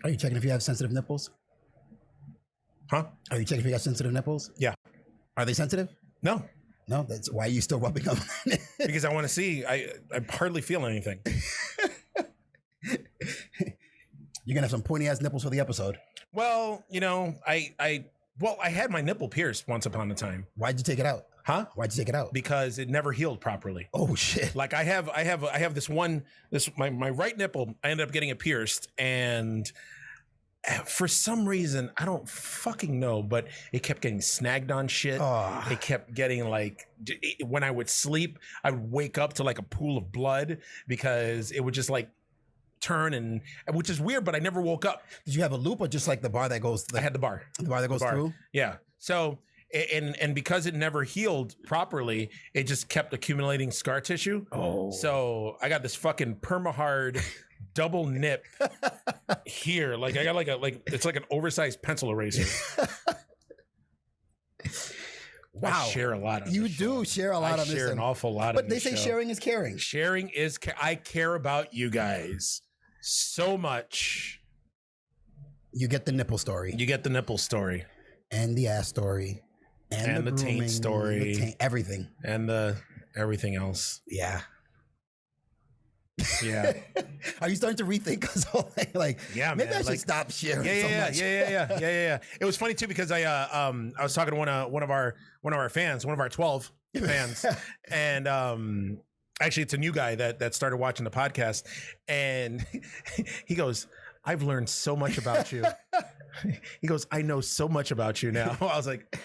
Are you checking if you have sensitive nipples? Huh? Are you checking if you got sensitive nipples? Yeah. Are they sensitive? No. No, that's why are you still rubbing them. Because I want to see. I hardly feel anything. You're gonna have some pointy ass nipples for the episode. Well, you know, I had my nipple pierced once upon a time. Why'd you take it out? Huh? Why'd you take it out? Because it never healed properly. Oh shit! Like I have my right nipple. I ended up getting it pierced, and for some reason I don't fucking know, but it kept getting snagged on shit. Oh. It kept getting like when I would sleep, I would wake up to like a pool of blood because it would just like turn, and which is weird, but I never woke up. Did you have a loop or just like the bar that goes? I had the bar. The bar that goes through. Yeah. So. And because it never healed properly, it just kept accumulating scar tissue. Oh. So I got this fucking perma-hard double nip here. Like I got it's like an oversized pencil eraser. Wow. I share a lot on You this do show. share a lot I on this. share an awful lot But on they this say show. sharing is caring. Sharing is I care about you guys so much. You get the nipple story. You get the nipple story. And the ass story. And the grooming, taint story. Everything. And the everything else. Yeah. Yeah. Are you starting to rethink us? Like, yeah, maybe man. I should stop sharing so much. Yeah. It was funny too because I was talking to one of our fans, one of our 12 fans, and actually it's a new guy that started watching the podcast, and he goes, "I've learned so much about you." He goes, "I know so much about you now." I was like,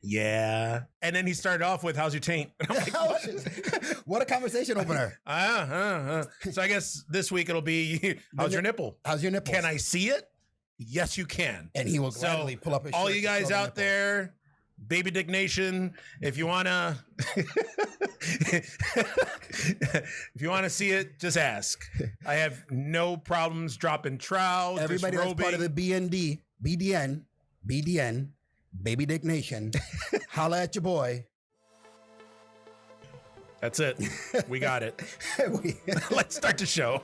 yeah. And then he started off with, "How's your taint?" And I'm like, what a conversation opener. So I guess this week it'll be, "How's your nipple?" How's your nipple? Can I see it? Yes, you can. And he will gladly pull up his shirt. All you guys out there, Baby Dick Nation, if you wanna see it, just ask. I have no problems dropping trout. Everybody that's part of the BDN, Baby Dick Nation, holla at your boy. That's it. We got it. Let's start the show.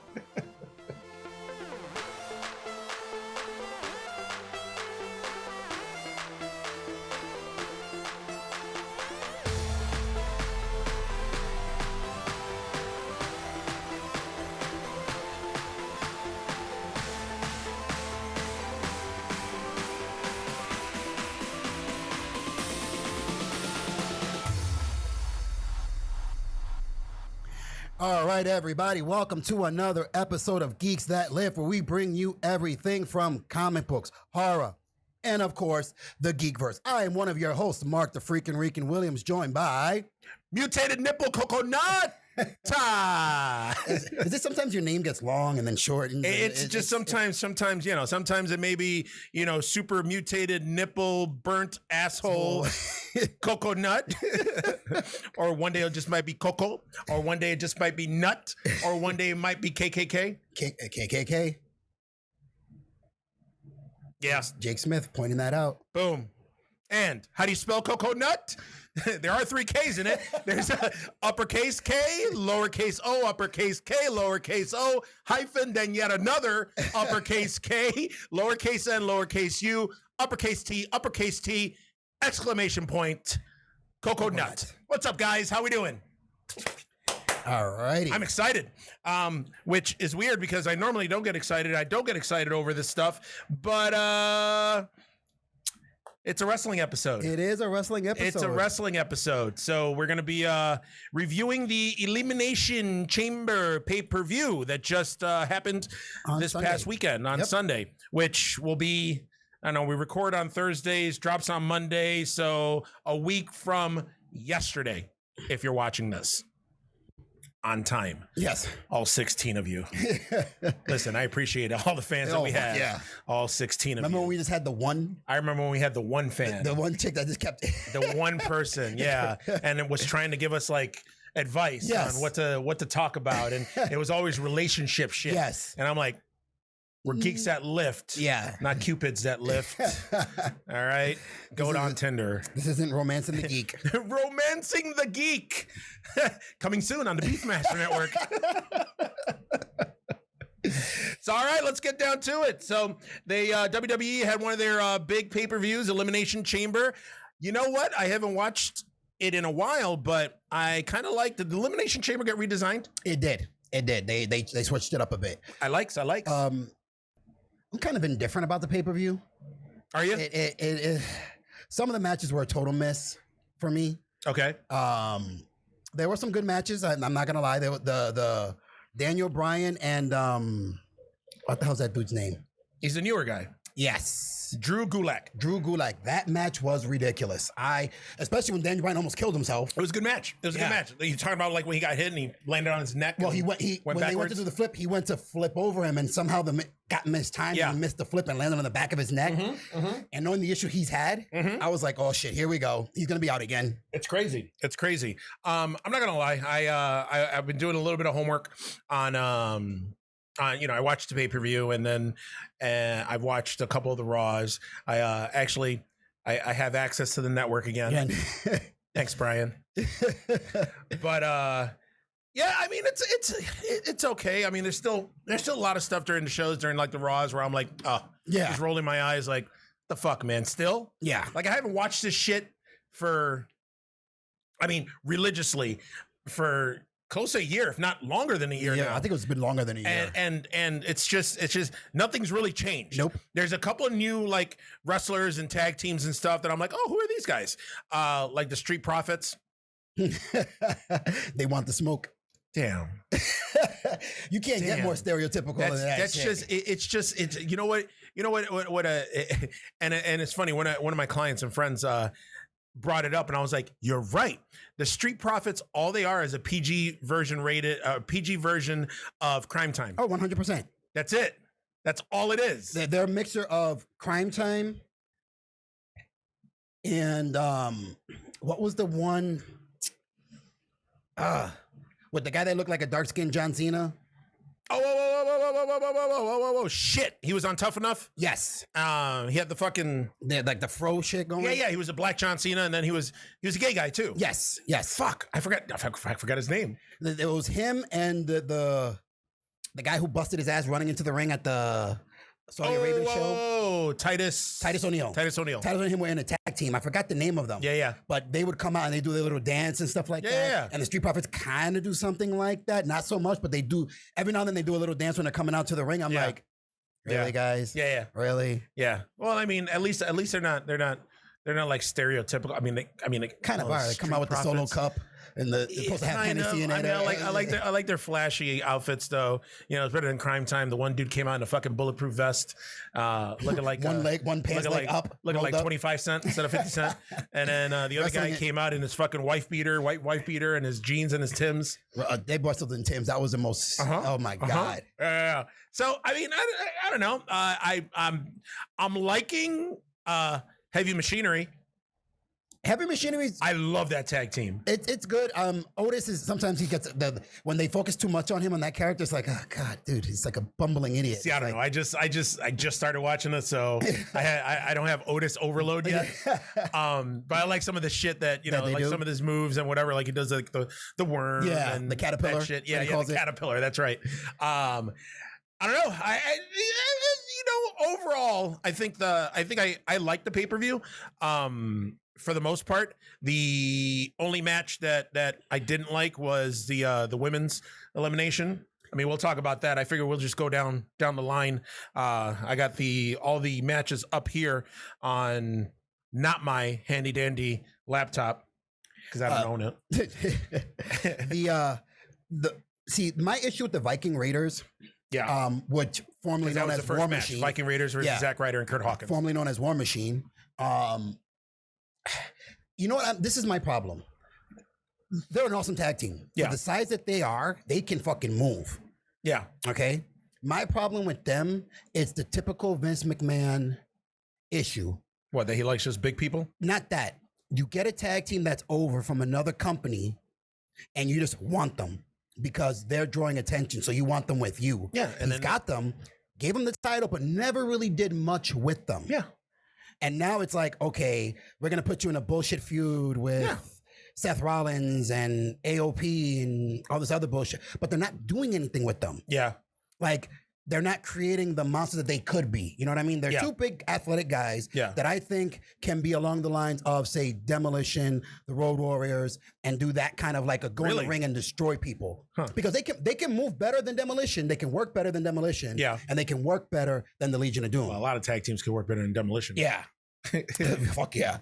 All right, everybody, welcome to another episode of Geeks That Lift, where we bring you everything from comic books, horror, and of course, the Geekverse. I am one of your hosts, Mark the Freakin' Reekin' Williams, joined by Mutated Nipple Coconut. Is this sometimes your name gets long and then shortened? It's just sometimes, you know, sometimes it may be, you know, super mutated nipple burnt asshole coconut, or one day it just might be coco, or one day it just might be nut, or one day it might be KKK. KKK. Yeah. Jake Smith pointing that out. Boom. And how do you spell coconut? There are 3 K's in it. There's a uppercase K, lowercase o, uppercase K, lowercase o, hyphen, then yet another uppercase K, lowercase n, lowercase u, uppercase T, exclamation point, coconut. What's up, guys? How we doing? All righty. I'm excited, which is weird because I normally don't get excited. I don't get excited over this stuff, but it's a wrestling episode. It is a wrestling episode. It's a wrestling episode. So we're going to be reviewing the Elimination Chamber pay-per-view that just happened this past weekend on Sunday, which will be, I don't know, we record on Thursdays, drops on Monday. So a week from yesterday, if you're watching this. On time. Yes. All 16 of you. Listen, I appreciate all the fans that we had. Yeah. All 16 of you. Remember when we just had the one? I remember when we had the one fan. The one chick that just kept... the one person, yeah. And it was trying to give us like advice on what to talk about. And it was always relationship shit. Yes. And I'm like, we're Geeks That Lift. Yeah. Not Cupids That Lift. All right. Go on Tinder. This isn't Romancing the Geek. Romancing the Geek. Coming soon on the Beefmaster Network. So, all right, let's get down to it. So, they WWE had one of their big pay-per-views, Elimination Chamber. You know what? I haven't watched it in a while, but I kind of like the Elimination Chamber get redesigned. It did. They switched it up a bit. I like. I'm kind of indifferent about the pay-per-view. Are you? Some of the matches were a total miss for me. Okay. There were some good matches. I'm not gonna lie. The Daniel Bryan and what the hell's that dude's name? He's the newer guy. Yes, Drew Gulak. That match was ridiculous. Especially when Daniel Bryan almost killed himself. It was a good match. Good match. You talking about like when he got hit and he landed on his neck? Well, when backwards? they went to do the flip, he went to flip over him and somehow got mistimed and he missed the flip and landed on the back of his neck. And knowing the issue he's had, I was like, oh shit, here we go. He's gonna be out again. It's crazy. I'm not gonna lie. I've been doing a little bit of homework on I watched the pay-per-view and then I've watched a couple of the Raws. I have access to the network again. Thanks, Brian. But yeah, I mean it's okay. I mean there's still a lot of stuff during the shows during like the Raws where I'm like, just rolling my eyes like, the fuck, man, still? Yeah. Like I haven't watched this shit religiously for close to a year, if not longer than a year now. I think it's been longer than a year. And it's just nothing's really changed. Nope. There's a couple of new like wrestlers and tag teams and stuff that I'm like, oh, who are these guys? Like the Street Profits. They want the smoke. Damn. You can't get more stereotypical than that. That's it's you know what and it's funny when one of my clients and friends brought it up and I was like, you're right. The Street Profits, all they are is a PG version of Crime Time. Oh, 100%. That's it. That's all it is. They're a mixture of Crime Time and what was the one with the guy that looked like a dark-skinned John Cena? Oh, shit. He was on Tough Enough? Yes. He had the fucking... like the fro shit going? Yeah. He was a black John Cena, and then he was a gay guy, too. Yes. Fuck. I forgot his name. It was him and the guy who busted his ass running into the ring at the Saudi Arabia show. Oh, Titus O'Neil. Titus and him were in a tag team. I forgot the name of them. Yeah. But they would come out and they do their little dance and stuff like that. Yeah. And the Street Profits kind of do something like that. Not so much, but they do. Every now and then they do a little dance when they're coming out to the ring. I'm like, really, guys? Yeah. Really? Yeah. Well, I mean, at least they're not like stereotypical. I mean, they kind of are. They come out with the solo cup. And they're supposed to have Hennessy in it. I like their flashy outfits though. You know, it's better than Crime Time. The one dude came out in a fucking bulletproof vest, looking like one pants leg up, looking like 25 cents instead of 50 cents. And then the other guy came out in his fucking white wife beater, and his jeans and his Timbs. They busted in Timbs. That was the most. Oh my god. Yeah. So I mean, I don't know. I'm liking Heavy Machinery. Heavy Machinery. I love that tag team. It's good. Otis is sometimes he gets when they focus too much on him on that character. It's like, oh god, dude, he's like a bumbling idiot. See, I don't know. I just started watching it, so I don't have Otis overload yet. But I like some of the shit that some of his moves and whatever. Like he does like the worm, and the caterpillar. That shit. Yeah, the caterpillar. That's right. I don't know. Overall, I think I like the pay-per-view. For the most part, the only match that I didn't like was the women's elimination. I mean, we'll talk about that. I figure we'll just go down the line. I got all the matches up here on not my handy dandy laptop because I don't own it. See, my issue with the Viking Raiders. Yeah. Which formerly known as War Machine. Viking Raiders versus Zack Ryder and Kurt Hawkins. Formerly known as War Machine. You know what? This is my problem. They're an awesome tag team. Yeah. For the size that they are, they can fucking move. Yeah. Okay? My problem with them is the typical Vince McMahon issue. What, that he likes just big people? Not that. You get a tag team that's over from another company and you just want them because they're drawing attention. So you want them with you. Yeah. And He's got them, gave them the title, but never really did much with them. Yeah. And now it's like, okay, we're going to put you in a bullshit feud with Seth Rollins and AOP and all this other bullshit, but they're not doing anything with them. Yeah. Like they're not creating the monster that they could be. You know what I mean? They're two big athletic guys that I think can be along the lines of, say, Demolition, the Road Warriors, and do that kind of like a go in the ring and destroy people. Because they can move better than Demolition. They can work better than Demolition. Yeah. And they can work better than the Legion of Doom. Well, a lot of tag teams can work better than Demolition. Yeah. Fuck yeah.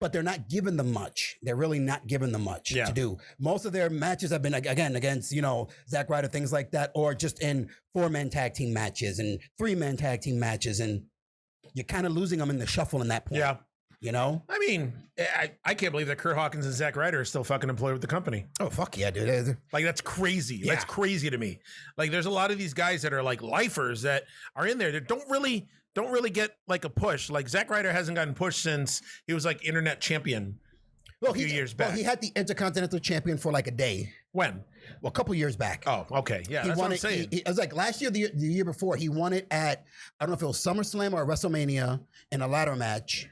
But they're not giving them much. They're really not giving them much to do. Most of their matches have been, again, against, Zack Ryder, things like that, or just in 4-man tag team matches and 3-man tag team matches. And you're kind of losing them in the shuffle in that point. Yeah. I mean, I can't believe that Kurt Hawkins and Zack Ryder are still fucking employed with the company. Oh, fuck yeah, dude. Like, that's crazy. Yeah. That's crazy to me. Like, there's a lot of these guys that are like lifers that are in there that don't really get like a push. Like, Zack Ryder hasn't gotten pushed since he was like internet champion a few years back. Well, he had the Intercontinental Champion for like a day. When? Well, a couple years back. Oh, okay. Yeah, that's what I'm saying. It was like last year, the year before, he won it at, I don't know if it was SummerSlam or WrestleMania in a ladder match.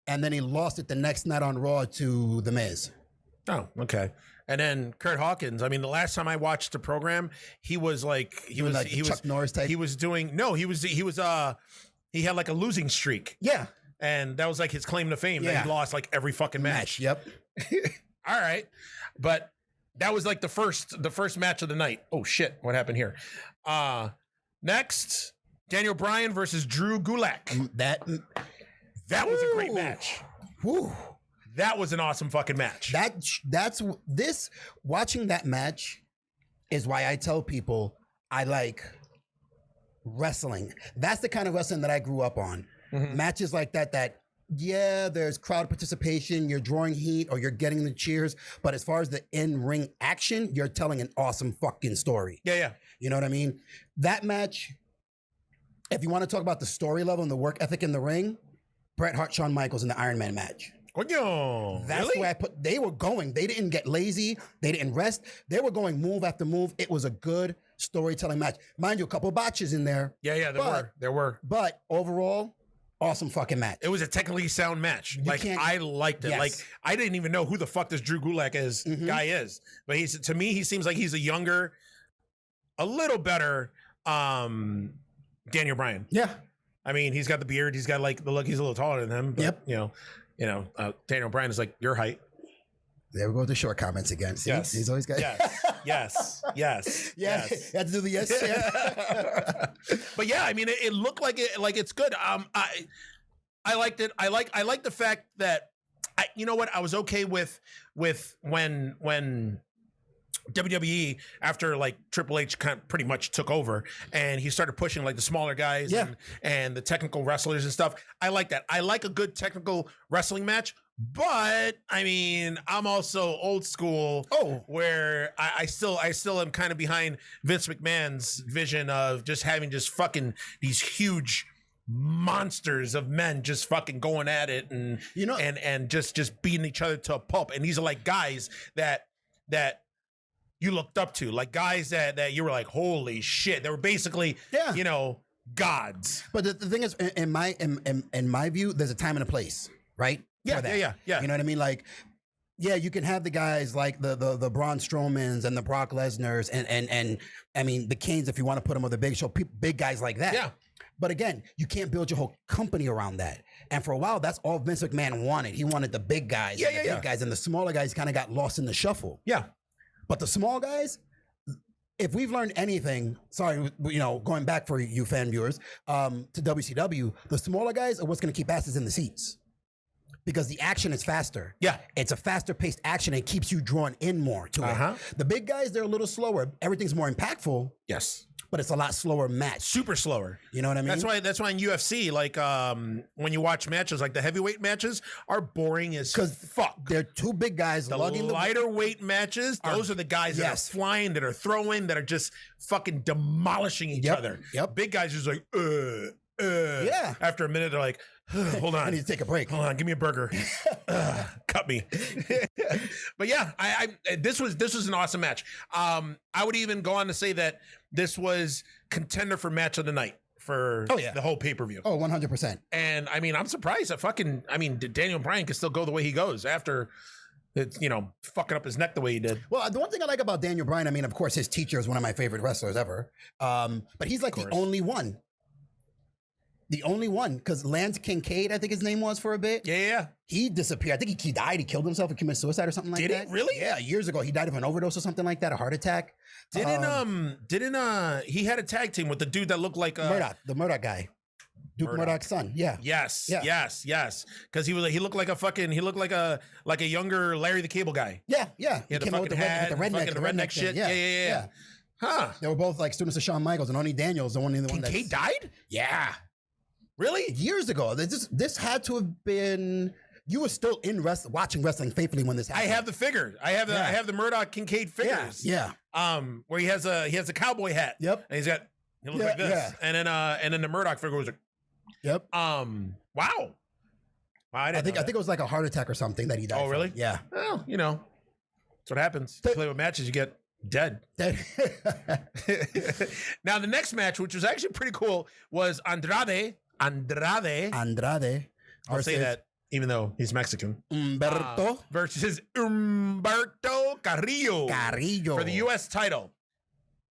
And then he lost it the next night on Raw to The Miz. Oh, okay. And then Kurt Hawkins, I mean, the last time I watched the program, he was like, he was Chuck Norris type. He had like a losing streak. Yeah. And that was like his claim to fame. Yeah. That he lost like every fucking match. Yep. All right. But that was like the first match of the night. Oh shit. What happened here? Next, Daniel Bryan versus Drew Gulak. That was a great match. Woo. That was an awesome fucking match. Watching that match is why I tell people I like wrestling. That's the kind of wrestling that I grew up on. Mm-hmm. Matches like that, there's crowd participation, you're drawing heat or you're getting the cheers. But as far as the in-ring action, you're telling an awesome fucking story. Yeah. You know what I mean? That match, if you want to talk about the story level and the work ethic in the ring, Bret Hart, Shawn Michaels in the Iron Man match. That's really? where they were going. They didn't get lazy. They didn't rest. They were going move after move. It was a good storytelling match. Mind you, a couple of botches in there. Yeah, there were. But overall, awesome fucking match. It was a technically sound match. I liked it. Yes. Like, I didn't even know who the fuck this Drew Gulak guy is. But to me, he seems like he's a younger, a little better Daniel Bryan. Yeah. I mean, he's got the beard. He's got like the look. He's a little taller than him. But, Daniel Bryan is like your height. There we go with the short comments again. See? Yes. He's always got yes. Yeah, you had to do the yes. Yeah. But yeah, I mean, it looked like it's good. I liked it. I like the fact that I was okay with when WWE, after like Triple H kind of pretty much took over and he started pushing like the smaller guys and the technical wrestlers and stuff. I like that. I like a good technical wrestling match, but I mean, I'm also old school where I still am kind of behind Vince McMahon's vision of just having fucking these huge monsters of men just fucking going at it and and just beating each other to a pulp. And these are like guys that you looked up to, like guys that you were like, holy shit. They were basically, gods. But the thing is, in my view, there's a time and a place, right? Yeah. You know what I mean? Like, yeah, you can have the guys like the Braun Strowmans and the Brock Lesnars and I mean the Kanes if you want to put them on the big show, big guys like that. Yeah. But again, you can't build your whole company around that. And for a while, that's all Vince McMahon wanted. He wanted the big guys, big guys, and the smaller guys kind of got lost in the shuffle. Yeah. But the small guys, if we've learned anything, going back for you fan viewers, to WCW, the smaller guys are what's going to keep asses in the seats. Because the action is faster. Yeah. It's a faster paced action. It keeps you drawn in more to it. The big guys, they're a little slower. Everything's more impactful. Yes. But it's a lot slower match. Super slower. You know what I mean? That's why in UFC, like when you watch matches, like the heavyweight matches are boring as fuck. They're two big guys lugging the lighter weight matches. Those are the guys that are flying, that are throwing, that are just fucking demolishing each other. Yep. Big guys are just like, yeah. After a minute, they're like, hold on. I need to take a break. Hold on, give me a burger. Cut me. But yeah, this was an awesome match. I would even go on to say that this was contender for match of the night for the whole pay-per-view. Oh, 100%. And I mean, I'm surprised that Daniel Bryan can still go the way he goes after it's, fucking up his neck the way he did. Well, the one thing I like about Daniel Bryan, I mean, of course, his teacher is one of my favorite wrestlers ever. But he's like the only one. The only one, because Lance Kincaid, I think his name was for a bit. Yeah. He disappeared. I think he died. He killed himself and committed suicide or something like that. Did he? Really? Yeah, years ago. He died of an overdose or something like that, a heart attack. Didn't he had a tag team with the dude that looked like the Murdoch guy. Duke Murdoch's son. Yeah. Yes. Yeah. Yes. Because he looked like a younger Larry the Cable Guy. Yeah. He had the fucking hat, the redneck shit. thing. Yeah. Huh. They were both like students of Shawn Michaels, and only Daniel's the one that Kincaid died? Yeah. Really? Years ago. This had to have been. You were still watching wrestling faithfully when this happened. I have the figure. I have the Murdoch Kincaid figures. Yeah. Where he has a cowboy hat. Yep. And he looks like this. Yeah. And then the Murdoch figure was like. Yep. Wow. I think it was like a heart attack or something that he died. Oh, really? From. Yeah. Well, that's what happens. You play with matches, you get dead. Now the next match, which was actually pretty cool, was Andrade. I'll say that even though he's Mexican. Humberto versus Humberto Carrillo for the U.S. title.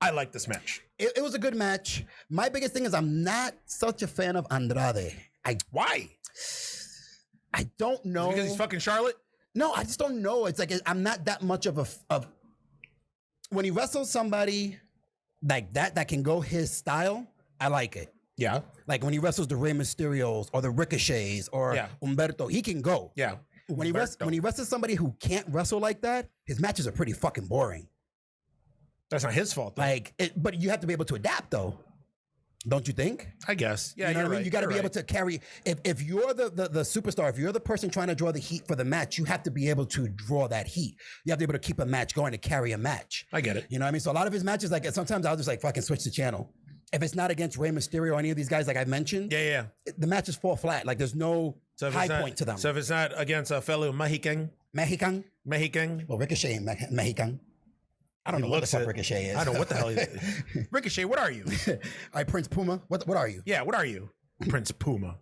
I like this match. It was a good match. My biggest thing is I'm not such a fan of Andrade. Why? I don't know. Because he's fucking Charlotte? No, I just don't know. It's like I'm not that much of when he wrestles somebody like that can go his style, I like it. Yeah. Like when he wrestles the Rey Mysterios or the Ricochets or Humberto, he can go. Yeah. When he wrestles somebody who can't wrestle like that, his matches are pretty fucking boring. That's not his fault, though. But you have to be able to adapt, though. Don't you think? I guess. Yeah, you know what I mean? Right. You got to be able to carry. If you're the superstar, if you're the person trying to draw the heat for the match, you have to be able to draw that heat. You have to be able to keep a match going, to carry a match. I get it. You know what I mean? So a lot of his matches, like sometimes I'll just like fucking switch the channel. If it's not against Rey Mysterio or any of these guys like I mentioned, the matches fall flat. Like there's no high point to them. So if it's not against a fellow Mexican. Well, Ricochet, Mexican. I don't know what the fuck Ricochet is. I don't know what the hell he is. Ricochet, what are you? All right, Prince Puma. What are you? Yeah, what are you? Prince Puma.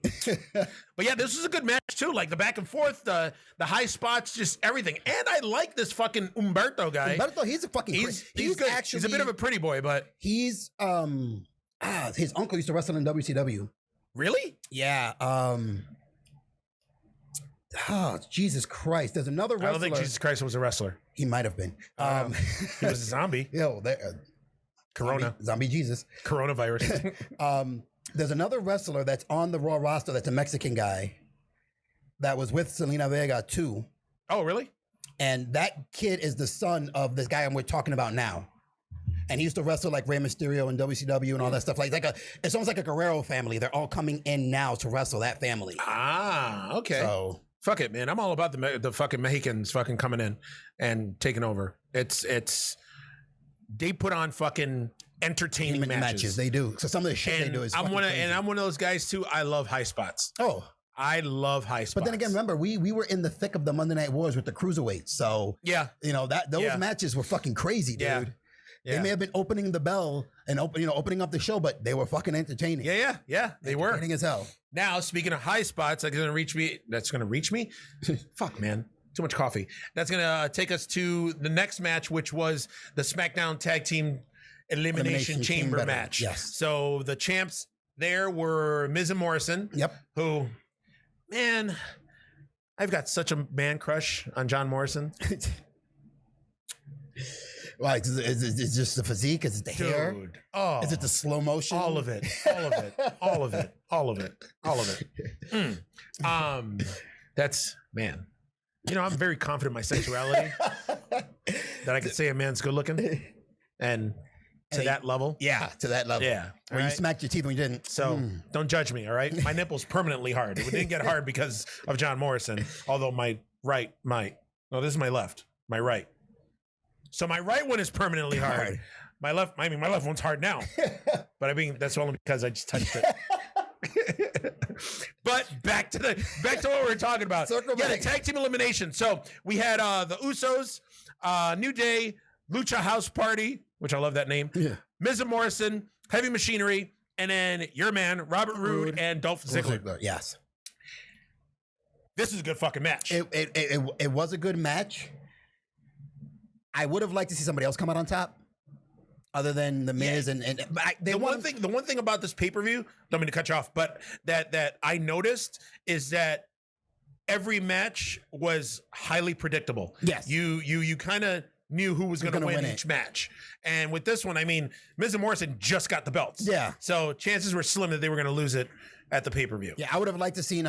But yeah, this was a good match too. Like the back and forth, the high spots, just everything. And I like this fucking Humberto guy. Humberto, he's a fucking he's good. Actually, he's a bit of a pretty boy, but he's his uncle used to wrestle in WCW. Really? Yeah. Oh, Jesus Christ. There's another wrestler. I don't think Jesus Christ was a wrestler. He might have been. He was a zombie. Corona. Zombie Jesus. Coronavirus. There's another wrestler that's on the Raw roster that's a Mexican guy that was with Selena Vega too. Oh, really? And that kid is the son of this guy we're talking about now. And he used to wrestle like Rey Mysterio and WCW and all that stuff. It's almost like a Guerrero family. They're all coming in now to wrestle that family. Ah, okay. So fuck it, man. I'm all about the fucking Mexicans fucking coming in and taking over. They put on fucking entertaining matches. They do. So some of the shit they do is I'm one of those guys too. I love high spots. Oh. I love high spots. But then again, remember, we were in the thick of the Monday Night Wars with the cruiserweights. So yeah, those matches were fucking crazy, dude. Yeah. They may have been opening the bell and opening up the show, but they were fucking entertaining. Yeah, they were entertaining as hell. Now, speaking of high spots, that's gonna reach me. Fuck, man, too much coffee. That's gonna take us to the next match, which was the SmackDown Tag Team Elimination Chamber match. Yes. So the champs there were Miz and Morrison. Yep. Who, man, I've got such a man crush on John Morrison. Why? Is it just the physique? Is it the hair? Oh, is it the slow motion? All of it. That's, man. I'm very confident in my sexuality. That I could say a man's good looking, and to that level. Yeah, to that level. Yeah, where you smacked your teeth when you didn't. So don't judge me. All right, my nipple's permanently hard. It didn't get hard because of John Morrison. Although my right might. No, this is my left. My right. So my right one is permanently hard. My left one's hard now. But I mean, that's only because I just touched it. But back to what we were talking about. The tag team elimination. So we had the Usos, New Day, Lucha House Party, which I love that name. Yeah. Miz and Morrison, Heavy Machinery, and then your man, Robert Roode and Dolph Ziggler. Yes. this is a good fucking match. It was a good match. I would have liked to see somebody else come out on top, other than the Miz the one thing about this pay-per-view, don't mean to cut you off, but that I noticed is that every match was highly predictable. Yes. You kind of knew who was going to win each match. And with this one, I mean, Miz and Morrison just got the belts. Yeah. So chances were slim that they were going to lose it at the pay-per-view. Yeah, I would have liked to seen,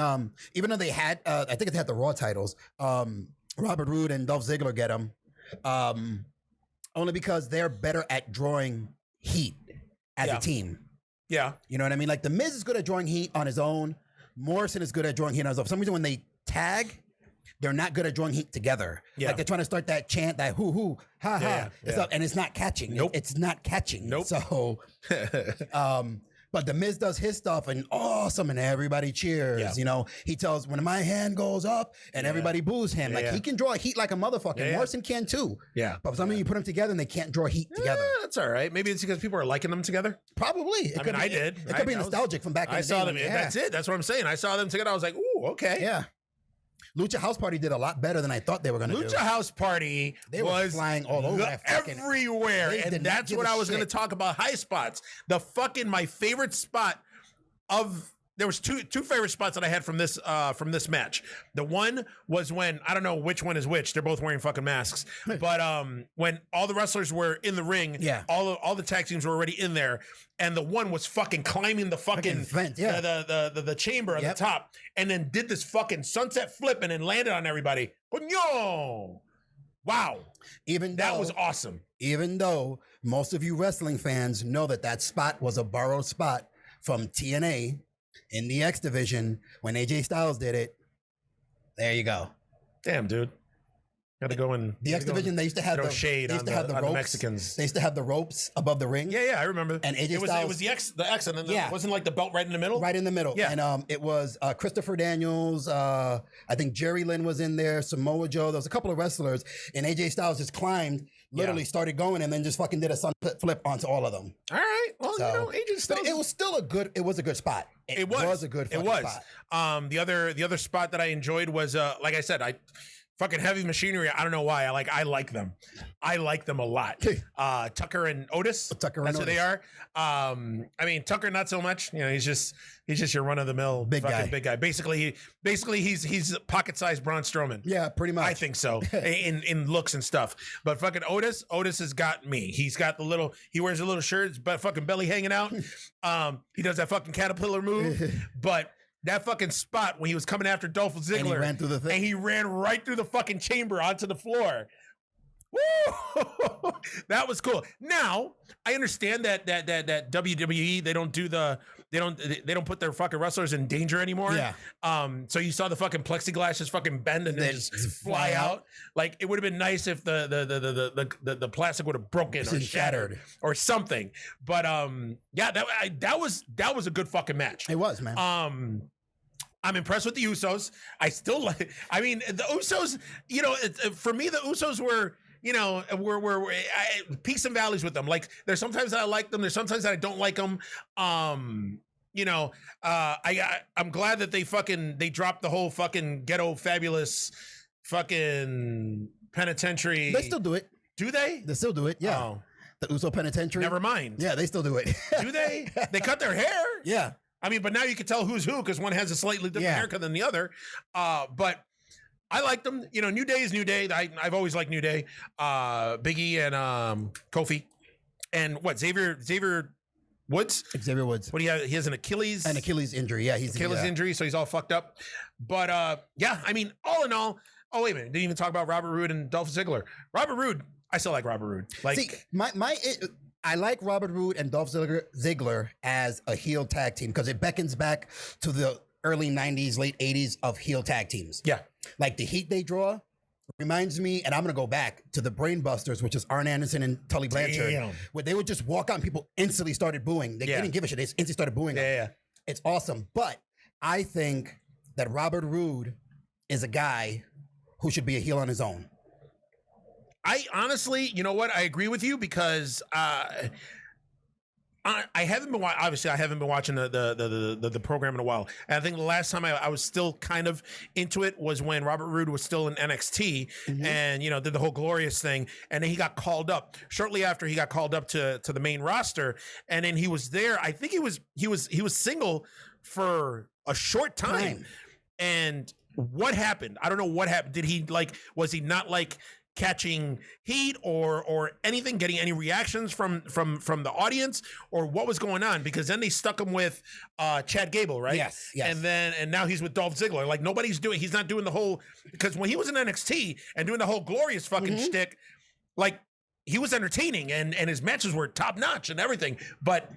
even though they had, I think they had the Raw titles, Robert Roode and Dolph Ziggler get them, only because they're better at drawing heat as a team. Yeah. You know what I mean? Like, the Miz is good at drawing heat on his own. Morrison is good at drawing heat on his own. For some reason, when they tag, they're not good at drawing heat together. Yeah. Like, they're trying to start that chant, that hoo, ha, ha. And it's not catching. Nope. It's not catching. Nope. So, but the Miz does his stuff and awesome, and everybody cheers. Yeah. You know, he tells, when my hand goes up, and everybody boos him. Like, he can draw heat like a motherfucker. Morrison can too. Yeah. But for some reason, you put them together and they can't draw heat together. That's all right. Maybe it's because people are liking them together. Probably. I did. It could be nostalgic from back in the day. I saw them. That's it. That's what I'm saying. I saw them together. I was like, ooh, okay. Yeah. Lucha House Party did a lot better than I thought they were going to do. Lucha House Party was flying all over everywhere. And that's what I was going to talk about. High spots. My favorite spot there was two favorite spots that I had from this match. The one was when, I don't know which one is which. They're both wearing fucking masks. But when all the wrestlers were in the ring, all the tag teams were already in there. And the one was fucking climbing the fucking vent, the chamber at the top, and then did this fucking sunset flip and then landed on everybody. Coño! Wow. That was awesome. Even though most of you wrestling fans know that spot was a borrowed spot from TNA in the X Division when AJ Styles did it. There you go. Damn, dude. Got to go in. The X Division, they used to have the shade on the Mexicans. They used to have the ropes above the ring. Yeah, I remember. And AJ Styles. It was the X, and then it wasn't like the belt right in the middle. Right in the middle. Yeah. And it was Christopher Daniels. I think Jerry Lynn was in there. Samoa Joe. There was a couple of wrestlers, and AJ Styles just climbed, literally started going, and then just fucking did a sun flip onto all of them. All right. Well, AJ Styles. But it was still a good spot. It was a good fucking spot. The other spot that I enjoyed was like I said, fucking Heavy Machinery. I don't know why. I like them. I like them a lot. Tucker and Otis. That's who they are. I mean, Tucker not so much. You know, he's just your run of the mill big guy. Basically he's pocket sized Braun Strowman. Yeah, pretty much. I think so in looks and stuff. But fucking Otis has got me. He's got he wears a little shirt, but fucking belly hanging out. He does that fucking caterpillar move, but. That fucking spot when he was coming after Dolph Ziggler. And he ran through the thing. And he ran right through the fucking chamber onto the floor. Woo! That was cool. Now, I understand that WWE, they don't put their fucking wrestlers in danger anymore. Yeah. So you saw the fucking plexiglass just fucking bend and then just fly out. Like, it would have been nice if the plastic would have broken or shattered or something. But that was a good fucking match. It was, man. I'm impressed with the Usos. I mean, the Usos, you know, for me, the Usos were, you know, we're peaks and valleys with them. Like, there's sometimes that I like them. There's sometimes that I don't like them. You know, I'm glad that they dropped the whole fucking ghetto fabulous fucking penitentiary. They still do it. Do they? They still do it. Yeah. Oh. The Uso penitentiary. Never mind. Yeah, they still do it. Do they? They cut their hair. Yeah. I mean, but now you can tell who's who because one has a slightly different haircut than the other. But I like them. You know, New Day is New Day. I've always liked New Day. Big E and Kofi. And what, Xavier Woods? Xavier Woods. What do you have? He has an Achilles injury. Yeah, he's Achilles injury, so he's all fucked up. But yeah, I mean, all in all, oh wait a minute, didn't even talk about Robert Roode and Dolph Ziggler. Robert Roode, I still like Robert Roode. Like, see, I like Robert Roode and Dolph Ziggler as a heel tag team because it beckons back to the early 90s, late 80s of heel tag teams. Yeah. Like the heat they draw reminds me, and I'm going to go back to the Brainbusters, which is Arn Anderson and Tully Blanchard, where they would just walk out and people instantly started booing. They didn't give a shit. They instantly started booing them. Yeah. It's awesome. But I think that Robert Roode is a guy who should be a heel on his own. I honestly, you know what? I agree with you because I haven't been obviously I haven't been watching the program in a while. And I think the last time I was still kind of into it was when Robert Roode was still in NXT and did the whole glorious thing, and then he got called up shortly after he got called up to the main roster, and then he was there. I think he was single for a short time. And what happened? I don't know what happened. Did he was he not catching heat or anything, getting any reactions from the audience, or what was going on? Because then they stuck him with Chad Gable, right? Yes. And now he's with Dolph Ziggler. He's not doing the whole, because when he was in NXT and doing the whole glorious fucking shtick, he was entertaining and his matches were top notch and everything, but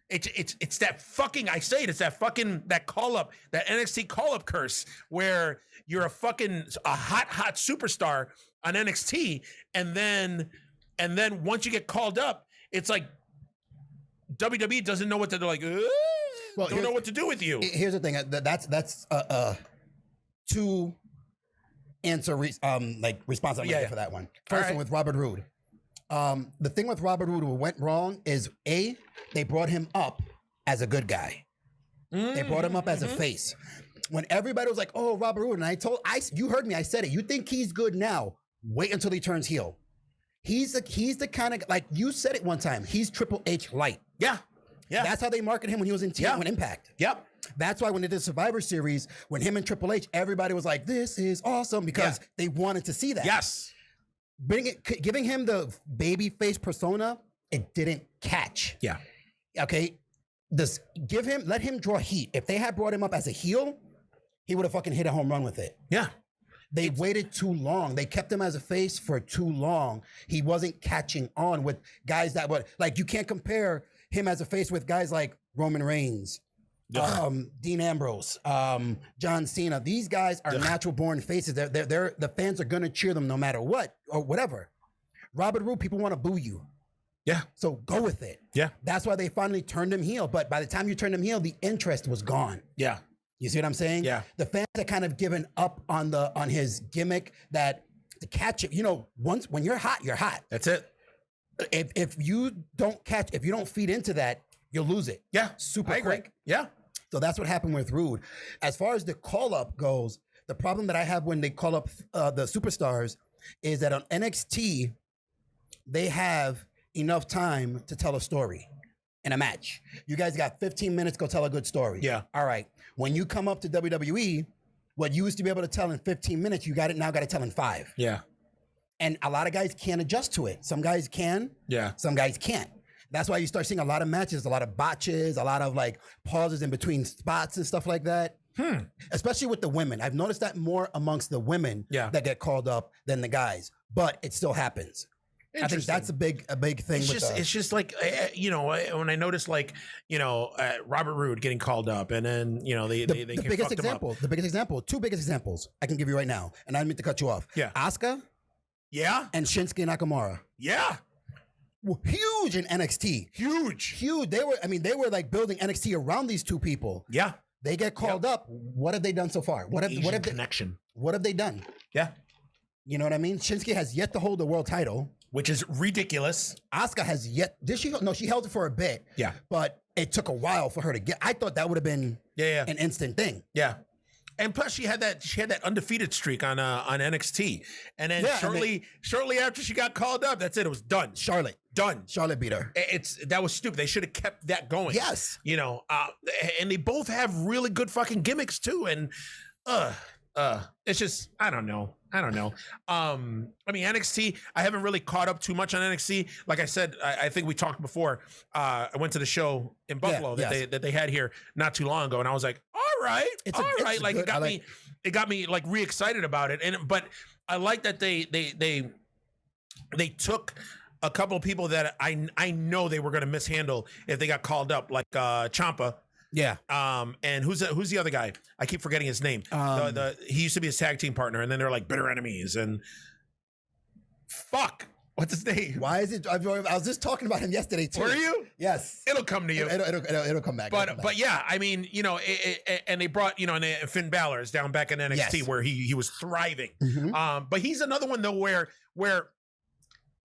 it's that fucking, I say it's that fucking, that call up, that NXT call up curse, where you're a hot superstar on NXT, and then once you get called up, it's like WWE doesn't know what to do. Don't know what to do with you. Here's the thing. That's two answer response I'm gonna give for that one. First one with Robert Roode. The thing with Robert Roode what went wrong is they brought him up as a good guy. They brought him up as a face. When everybody was like, "Oh, Robert Roode," and you heard me. I said it. You think he's good now? Wait until he turns heel. He's the kind of, like you said it one time. He's Triple H light. Yeah. That's how they marketed him when he was in when Impact. Yep. That's why when they did Survivor Series, when him and Triple H, everybody was like, "This is awesome," because they wanted to see that. Yes. Giving him the baby face persona, it didn't catch. Yeah. Okay. Let him draw heat. If they had brought him up as a heel, he would have fucking hit a home run with it. Yeah. They waited too long. They kept him as a face for too long. He wasn't catching on with guys that were you can't compare him as a face with guys like Roman Reigns, Dean Ambrose, John Cena. These guys are natural born faces. They're the fans are gonna cheer them no matter what or whatever. Robert Roode, people want to boo you. Yeah. So go with it. Yeah. That's why they finally turned him heel. But by the time you turned him heel, the interest was gone. Yeah. You see what I'm saying? Yeah. The fans are kind of given up on his gimmick that to catch it. Once when you're hot, you're hot. That's it. If you don't feed into that, you'll lose it. Yeah. Super quick. Yeah. So that's what happened with Roode. As far as the call up goes, the problem that I have when they call up the superstars is that on NXT, they have enough time to tell a story in a match. You guys got 15 minutes, go tell a good story. Yeah. All right. When you come up to WWE, what you used to be able to tell in 15 minutes, you got to tell in 5. Yeah. And a lot of guys can't adjust to it. Some guys can. Yeah. Some guys can't. That's why you start seeing a lot of matches, a lot of botches, a lot of pauses in between spots and stuff like that. Especially with the women. I've noticed that more amongst the women that get called up than the guys, but it still happens. I think that's a big thing. It's just when I noticed Robert Roode getting called up, and then the biggest example, two biggest examples I can give you right now, and I didn't mean to cut you off. Yeah, Asuka, and Shinsuke Nakamura. Yeah, huge in NXT. Huge. They were building NXT around these two people. Yeah, they get called up. What have they done so far? What have connection? What have they done? Yeah, you know what I mean. Shinsuke has yet to hold the world title, which is ridiculous. Asuka has yet. Did she? No, she held it for a bit. Yeah. But it took a while for her to get. I thought that would have been an instant thing. Yeah. And plus she had that undefeated streak on NXT. And then shortly after she got called up, that's it. It was done. Charlotte beat her. That was stupid. They should have kept that going. Yes. And they both have really good fucking gimmicks too. And it's just, I don't know. NXT, I haven't really caught up too much on NXT. Like I said, I think we talked before. I went to the show in Buffalo that they had here not too long ago, and I was like, all right. It got me like re-excited about it. But I like that they took a couple of people that I know they were going to mishandle if they got called up, like Ciampa. Yeah. And who's the other guy? I keep forgetting his name. He used to be his tag team partner, and then they're like bitter enemies. And fuck, what's his name? Why is it? I was just talking about him yesterday too. Were you? Yes. It'll come to you. It'll come back. But yeah, I mean, and they brought and Finn Balor is down back in NXT where he was thriving. Mm-hmm. But he's another one though where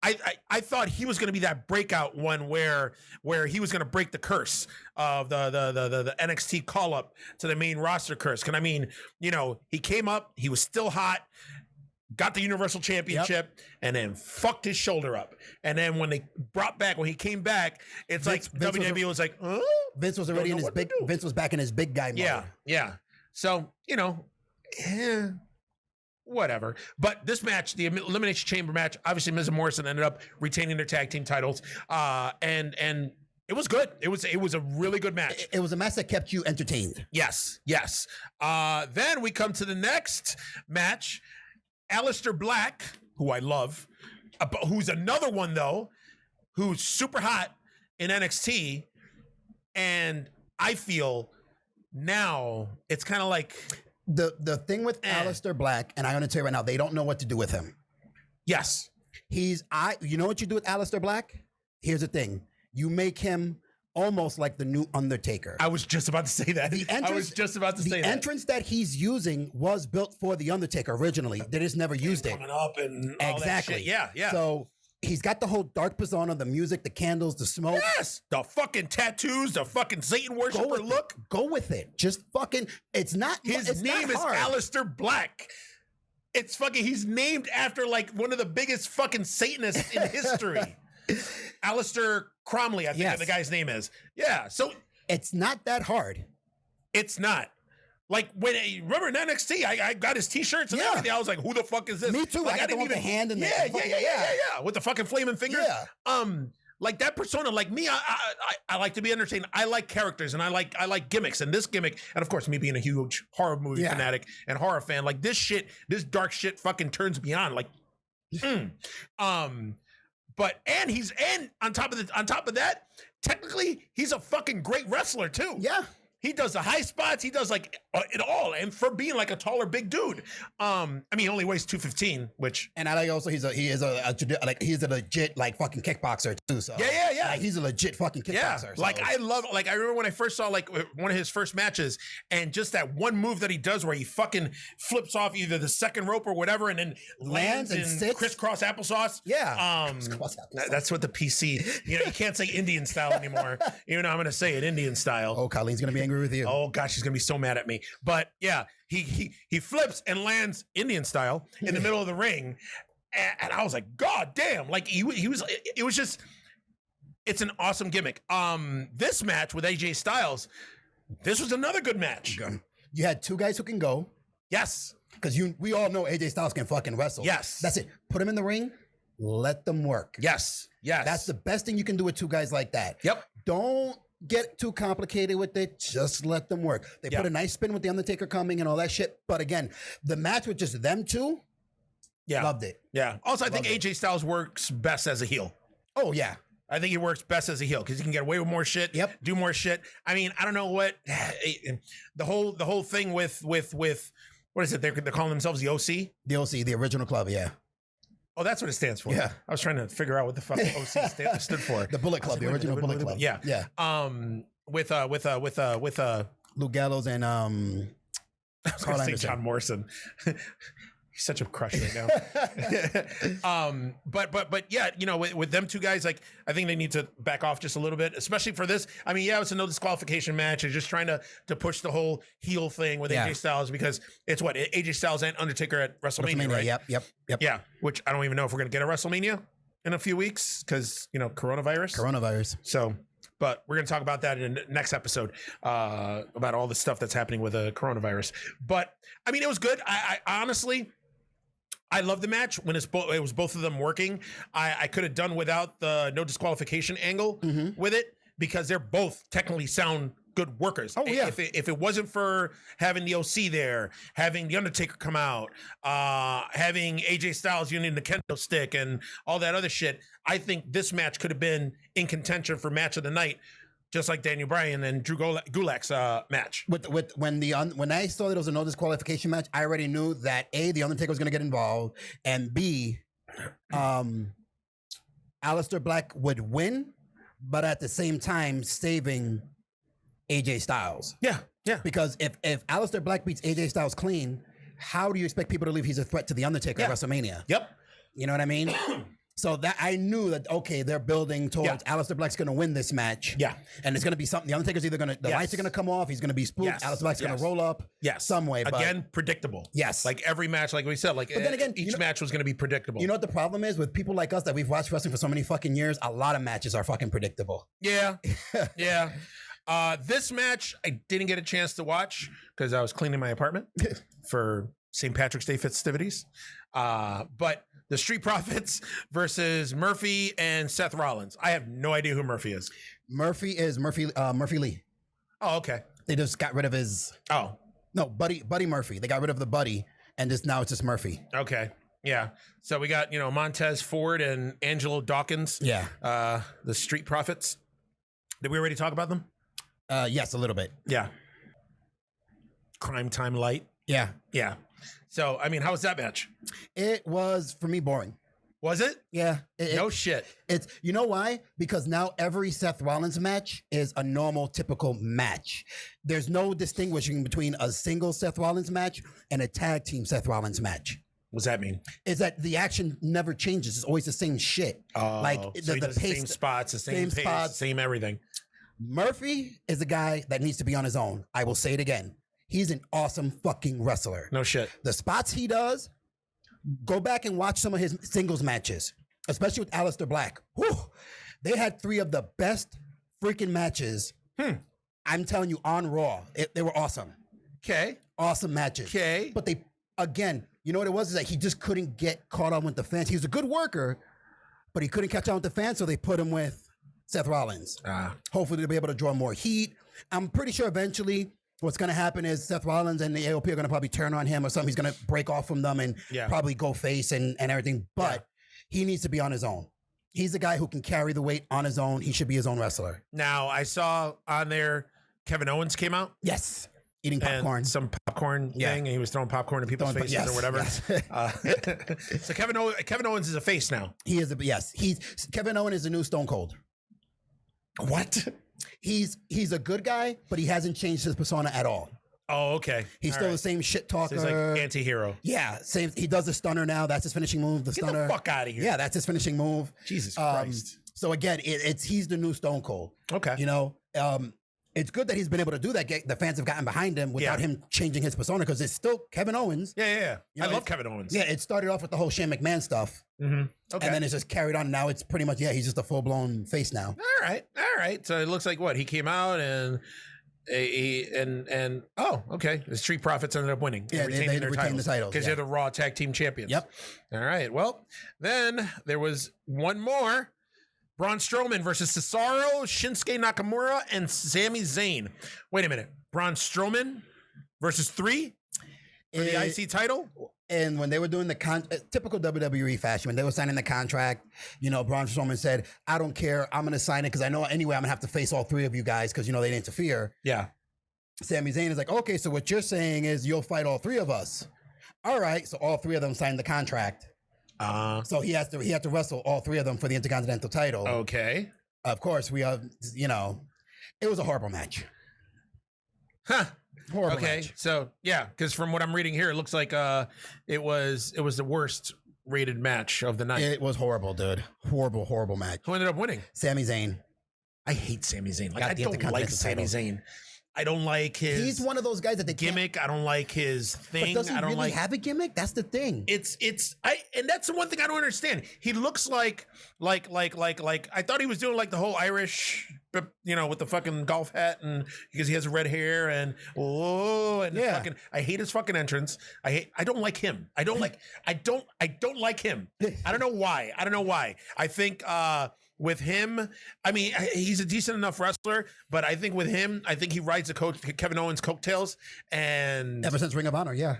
I thought he was going to be that breakout one where he was going to break the curse of the NXT call up to the main roster curse. Because I mean, you know, he came up, he was still hot, got the Universal Championship, and then fucked his shoulder up. And then when he came back, it's Vince WWE was like, Vince was already in his big. Vince was back in his big guy mode. Yeah. So you know, whatever. But this match, the Elimination Chamber match, obviously Miz and Morrison ended up retaining their tag team titles, and it was good. It was a really good match. It was a match that kept you entertained. Yes. Then we come to the next match. Aleister Black, who I love, who's another one though, who's super hot in NXT, and I feel now it's kind of like the thing with Aleister Black, and I'm going to tell you right now, they don't know what to do with him. Yes, you know what you do with Aleister Black? Here's the thing: you make him almost like the new Undertaker. I was just about to say that. The entrance that he's using was built for the Undertaker originally. They just never used it. Coming up and all exactly. That shit. Yeah. So he's got the whole dark persona, the music, the candles, the smoke. Yes. The fucking tattoos, the fucking Satan worshiper look. Go with it. Just fucking. His name is Aleister Black. It's fucking. He's named after like one of the biggest fucking Satanists in history. Aleister Cromley, I think the guy's name is. Yeah, so it's not that hard. It's not. Like when remember in NXT, I got his T-shirts and everything. I was like, "Who the fuck is this?" Me too. Like, I got the hand in there. Yeah, with the fucking flaming fingers. Yeah. Like that persona, like me, I like to be entertained. I like characters and I like gimmicks. And this gimmick, and of course, me being a huge horror movie fanatic and horror fan, like this dark shit, fucking turns me on. Like, But on top of that, technically he's a fucking great wrestler too. Yeah. He does the high spots. He does like it all. And for being like a taller, big dude, I mean, he only weighs 215, which. And I like also he's a legit like fucking kickboxer too. So yeah. Like, he's a legit fucking kickboxer. Yeah. So. Like I remember when I first saw like one of his first matches, and just that one move that he does where he fucking flips off either the second rope or whatever, and then lands and sits. Crisscross applesauce. Yeah. That's what the PC. You can't say Indian style anymore. Even though I'm going to say it Indian style. Oh, Colleen's going to be angry with you. Oh gosh, she's gonna be so mad at me. But yeah, he flips and lands Indian style in the middle of the ring, and I was like, God damn! Like he was. It was just. It's an awesome gimmick. This match with AJ Styles, this was another good match. You had two guys who can go. Yes, because we all know AJ Styles can fucking wrestle. Yes, that's it. Put him in the ring. Let them work. Yes. That's the best thing you can do with two guys like that. Yep. Don't get too complicated with it. Just let them work. They put a nice spin with the Undertaker coming and all that shit. But again, the match with just them two, loved it. Yeah. Also, I think AJ Styles works best as a heel. Oh yeah. I think he works best as a heel because he can get away with more shit. Yep. Do more shit. I mean, I don't know what the whole thing with what is it? They're calling themselves the OC. The OC, the original club. Yeah. Oh, that's what it stands for. Yeah. I was trying to figure out what the fuck OC stood for. The Bullet Club, the original Bullet Club. Yeah. Yeah. With Lou Gallows and I was going to say John Morrison. He's such a crush right now. But yeah, with them two guys, like I think they need to back off just a little bit, especially for this. I mean, it's a no disqualification match. They're just trying to push the whole heel thing with AJ Styles because it's what AJ Styles and Undertaker at WrestleMania, right? Yep. Yeah, which I don't even know if we're gonna get a WrestleMania in a few weeks because coronavirus. So. But we're going to talk about that in the next episode about all the stuff that's happening with the coronavirus. But I mean, it was good. I honestly, I love the match when it was both of them working. I could have done without the no disqualification angle with it because they're both technically sound good workers. Oh yeah. If it wasn't for having the OC there, having the Undertaker come out, having AJ Styles using the kendo stick and all that other shit, I think this match could have been in contention for match of the night, just like Daniel Bryan and Drew Gulak's match. When I saw that it was a no disqualification match, I already knew that A, the Undertaker was going to get involved, and B, Aleister Black would win, but at the same time saving AJ Styles. Yeah. Because if Aleister Black beats AJ Styles clean, how do you expect people to believe he's a threat to the Undertaker at WrestleMania? Yep. You know what I mean? So that I knew that, okay, they're building towards Aleister Black's going to win this match. Yeah. And it's going to be something. The Undertaker's either going to, the lights are going to come off. He's going to be spooked. Yes. Aleister Black's going to roll up. Yes. Some way. But Again, predictable. Yes. Like every match, like we said, like But then again, each match was going to be predictable. You know what the problem is with people like us that we've watched wrestling for so many fucking years? A lot of matches are fucking predictable. Yeah. Yeah. This match, I didn't get a chance to watch because I was cleaning my apartment for St. Patrick's Day festivities. But the Street Profits versus Murphy and Seth Rollins. I have no idea who Murphy is. Murphy is Murphy Lee. Oh, okay. They just got rid of his. Oh, no, Buddy Murphy. They got rid of the Buddy, and now it's just Murphy. okay. Yeah. So we got, Montez Ford and Angelo Dawkins. Yeah. The Street Profits. Did we already talk about them? Yes, a little bit. Yeah. Crime Time Light. Yeah. Yeah. So, I mean, how was that match? It was, for me, boring. Was it? Yeah. No shit. It's, you know why? Because now every Seth Rollins match is a normal, typical match. There's no distinguishing between a single Seth Rollins match and a tag team Seth Rollins match. What's that mean? Is that the action never changes. It's always the same shit. Oh, like so the pace, same spots, the same pace, spots. same everything. Murphy is a guy that needs to be on his own. I will say it again. He's an awesome fucking wrestler. No shit. The spots he does, go back and watch some of his singles matches, especially with Aleister Black. Whew, they had 3 of the best freaking matches. I'm telling you, on Raw. They were awesome. Okay. Awesome matches. Okay. But they, again, you know what it was? Is that he just couldn't get caught on with the fans. He was a good worker, but he couldn't catch on with the fans, so they put him with Seth Rollins. Hopefully they'll be able to draw more heat. I'm pretty sure eventually what's going to happen is Seth Rollins and the AOP are going to probably turn on him or something. He's going to break off from them and probably go face and everything. But he needs to be on his own. He's the guy who can carry the weight on his own. He should be his own wrestler. Now, I saw on there Kevin Owens came out. Yes. Eating popcorn. And some popcorn thing, and he was throwing popcorn in people's faces or whatever. Yes. So Kevin Owens is a face now. He is Kevin Owens is the new Stone Cold. What? He's a good guy, but he hasn't changed his persona at all. Oh, okay. He's still the same shit talker. So he's like anti-hero. Yeah, same. He does the stunner now. That's his finishing move. Get stunner. the fuck out of here. Yeah, that's his finishing move. Jesus Christ. So again, he's the new Stone Cold. Okay. It's good that he's been able to do that. The fans have gotten behind him without him changing his persona because it's still Kevin Owens. Yeah. I love Kevin Owens. Yeah, it started off with the whole Shane McMahon stuff. Mm-hmm. Okay. And then it's just carried on. Now it's pretty much, he's just a full-blown face now. All right. So it looks like what? He came out and okay. The Street Profits ended up winning. Yeah, they retained the titles. Because they're the Raw Tag Team Champions. Yep. All right. Well, then there was one more. Braun Strowman versus Cesaro, Shinsuke Nakamura, and Sami Zayn. Wait a minute. Braun Strowman versus 3 for the IC title? And when they were doing the typical WWE fashion, when they were signing the contract, Braun Strowman said, I don't care. I'm going to sign it because I know anyway I'm going to have to face all 3 of you guys because, they'd interfere. Yeah. Sami Zayn is like, okay, so what you're saying is you'll fight all 3 of us. All right. So all 3 of them signed the contract. So he had to wrestle all 3 of them for the Intercontinental title. Okay. Of course, it was a horrible match. Huh. Horrible okay. match. So yeah, because from what I'm reading here, it looks like it was the worst rated match of the night. It was horrible, dude. Horrible match. Who ended up winning? Sami Zayn. I hate Sami Zayn. I don't like Sami Zayn. I don't like his. He's one of those guys that they gimmick. I don't like his thing. But does he I don't really like have a gimmick? That's the thing. And that's the one thing I don't understand. He looks like I thought he was doing like the whole Irish, with the fucking golf hat and because he has red hair and fucking. I hate his fucking entrance. I don't like him. I don't like him. I don't know why. I think with him, I mean, he's a decent enough wrestler, but I think with him, he rides the Kevin Owens coattails, and ever since Ring of Honor, yeah,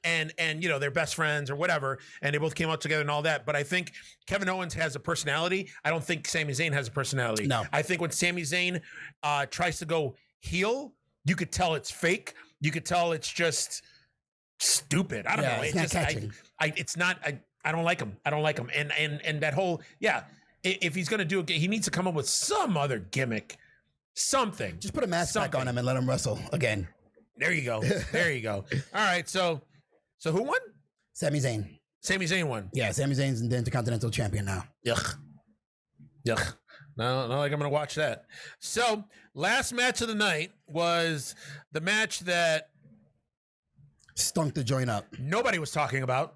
and they're best friends or whatever, and they both came out together and all that. But I think Kevin Owens has a personality. I don't think Sami Zayn has a personality. No, I think when Sami Zayn tries to go heel, you could tell it's fake. You could tell it's just stupid. I don't know. It's not catching. It's not. I don't like him. And that whole If he's going to do it, he needs to come up with some other gimmick, something. Just put a mask back on him and let him wrestle again. There you go. All right. So who won? Sami Zayn. Sami Zayn won. Yeah, Sami Zayn's the Intercontinental Champion now. Yuck. No, like I'm gonna watch that. So last match of the night was the match that Stunk the joint up. nobody was talking about.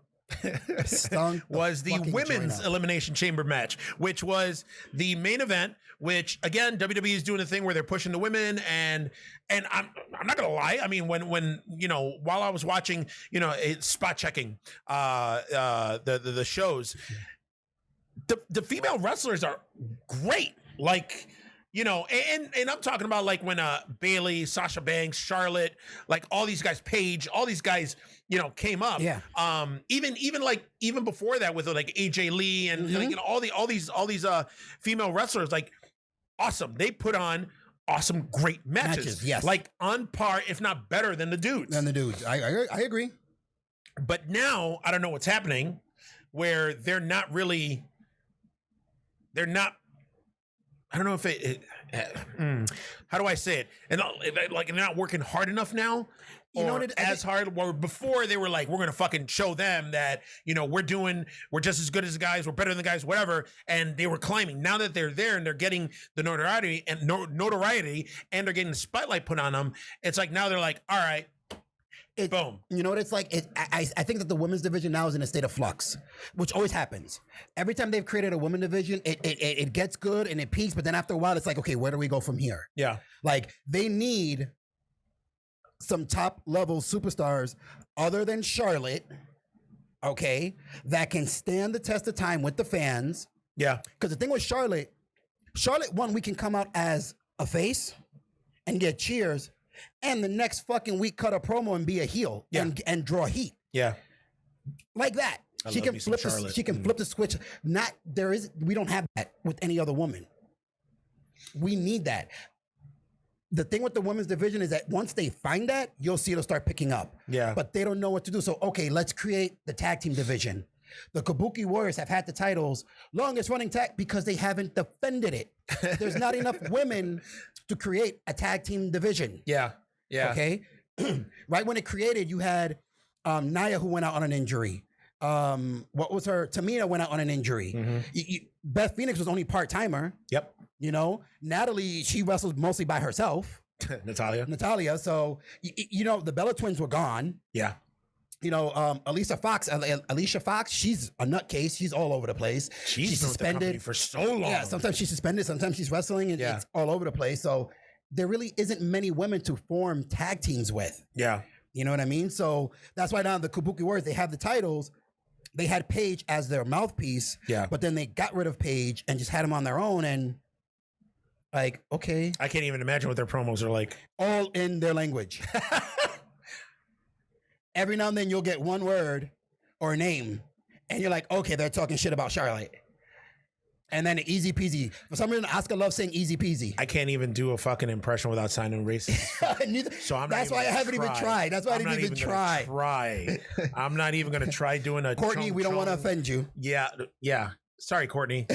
Stunk was the fucking women's joint up. Elimination Chamber match, which was the main event, which again WWE is doing a thing where they're pushing the women, and I'm not gonna lie, I mean when while I was watching spot checking the shows, the female wrestlers are great, like and I'm talking about like when Bailey, Sasha Banks, Charlotte, like all these guys, Paige, all these guys came up. Yeah. Even before that with like AJ Lee and all these female wrestlers, like awesome. They put on awesome, great matches. Yes. Like on par, if not better than the dudes. I agree. But now I don't know what's happening, where they're not. I don't know if how do I say it? And like they're not working hard enough now. Hard. Where before they were like, we're gonna fucking show them that we're just as good as the guys, we're better than the guys, whatever. And they were climbing. Now that they're there and they're getting the notoriety and they're getting the spotlight put on them, it's like now they're like, all right. Boom. You know what it's like? I think that the women's division now is in a state of flux, which always happens. Every time they've created a women division, it gets good and it peaks, but then after a while, it's like, okay, where do we go from here? Yeah. Like they need some top level superstars other than Charlotte, okay, that can stand the test of time with the fans. Yeah. Because the thing with Charlotte, one week can come out as a face and get cheers, and the next fucking week cut a promo and be a heel and draw heat. Yeah. Like that. She can flip the switch. We don't have that with any other woman. We need that. The thing with the women's division is that once they find that, you'll see it'll start picking up. Yeah. But they don't know what to do. So, okay, let's create the tag team division. The Kabuki Warriors have had the titles longest running tag because they haven't defended it. There's not enough women to create a tag team division. Yeah. Yeah. Okay. Right when it created, you had Nia who went out on an injury. What was her? Tamina went out on an injury. Mm-hmm. Beth Phoenix was only part-timer. Yep. Natalie, she wrestled mostly by herself. Natalia. So, the Bella Twins were gone. Yeah. Alicia Fox, she's a nutcase. She's all over the place. She's suspended for so long. Yeah, sometimes she's suspended, sometimes she's wrestling, and it's all over the place. So there really isn't many women to form tag teams with. Yeah. You know what I mean? So that's why now the Kabuki Warriors, they have the titles. They had Paige as their mouthpiece. Yeah. But then they got rid of Paige and just had them on their own, and like, okay. I can't even imagine what their promos are like. All in their language. Every now and then you'll get one word or a name, and you're like, okay, they're talking shit about Charlotte. And then easy peasy. For some reason, Asuka loves saying easy peasy. I can't even do a fucking impression without sounding racist. So that's why I haven't even tried. That's why I didn't even try. I'm not even going to try doing a Courtney, we don't want to offend you. Yeah. Sorry, Courtney.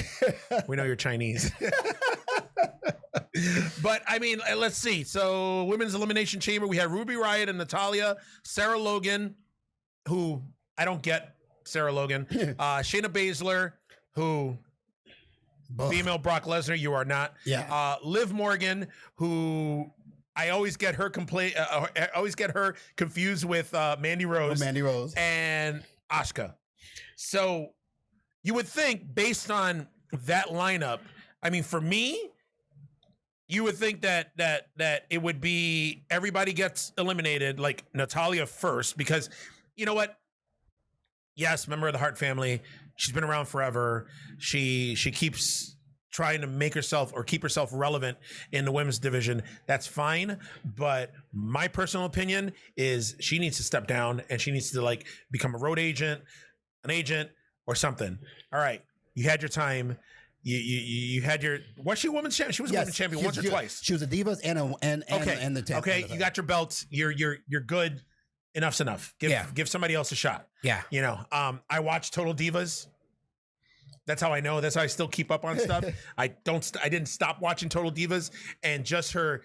We know you're Chinese. But I mean, let's see. So Women's Elimination Chamber, we had Ruby Riott and Natalya, Sarah Logan, who I don't get Sarah Logan, Shayna Baszler, who female Brock Lesnar, you are not. Yeah. Liv Morgan, who I always get her confused with Mandy Rose. And Asuka. So you would think based on that lineup, I mean, for me, you would think that it would be everybody gets eliminated, like Natalya first, because you know what? Yes, member of the Hart family. She's been around forever. She keeps trying to make herself or keep herself relevant in the women's division. That's fine. But my personal opinion is she needs to step down and she needs to like become a road agent, an agent, or something. All right, you had your time. You had your, was she a women's champion? She was a women's champion once or twice. She was a Divas and the tag. Okay, you got your belts. You're good. Enough's enough. Give somebody else a shot. Yeah. I watch Total Divas. That's how I know. That's how I still keep up on stuff. I didn't stop watching Total Divas, and just her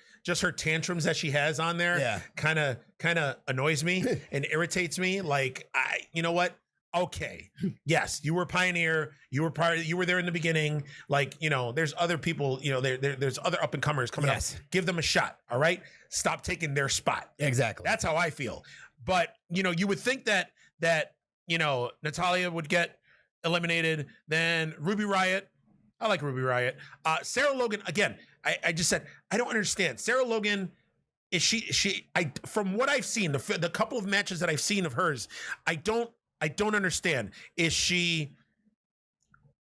tantrums that she has on there kind of annoys me and irritates me. Like, you know what? okay, yes, you were a pioneer. You were there in the beginning. Like, there's other people, there's other up and comers coming up. Give them a shot. All right. Stop taking their spot. Exactly. That's how I feel. But, you would think that Natalia would get eliminated. Then Ruby Riott. I like Ruby Riott. Sarah Logan, again, I just said, I don't understand. Sarah Logan, is from what I've seen, the couple of matches that I've seen of hers, I don't understand. Is she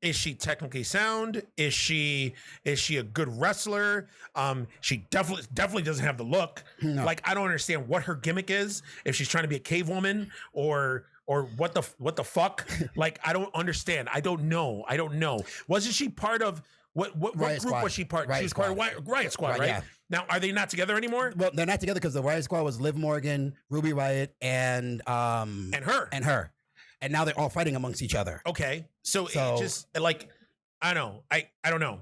technically sound? Is she a good wrestler? She definitely doesn't have the look. No. Like, I don't understand what her gimmick is. If she's trying to be a cave woman or what the fuck? Like, I don't understand. I don't know. Wasn't she part of what group Squad. was she part? Riot She was Squad. part of Riot Squad, right? Yeah. Now, are they not together anymore? Well, they're not together because the Riot Squad was Liv Morgan, Ruby Riott, and her. And now they're all fighting amongst each other. Okay. So it just like, I don't know. I don't know.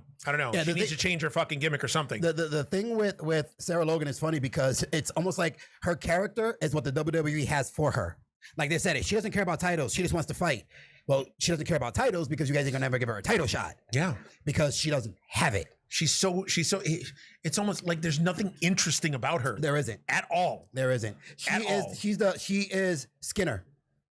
Yeah, she needs to change her fucking gimmick or something. The thing with Sarah Logan is funny because it's almost like her character is what the WWE has for her. Like they said it. She doesn't care about titles. She just wants to fight. Well, she doesn't care about titles because you guys are gonna never give her a title shot. Yeah. Because she doesn't have it. She's so it's almost like there's nothing interesting about her. There isn't. At all. There isn't. She is Skinner.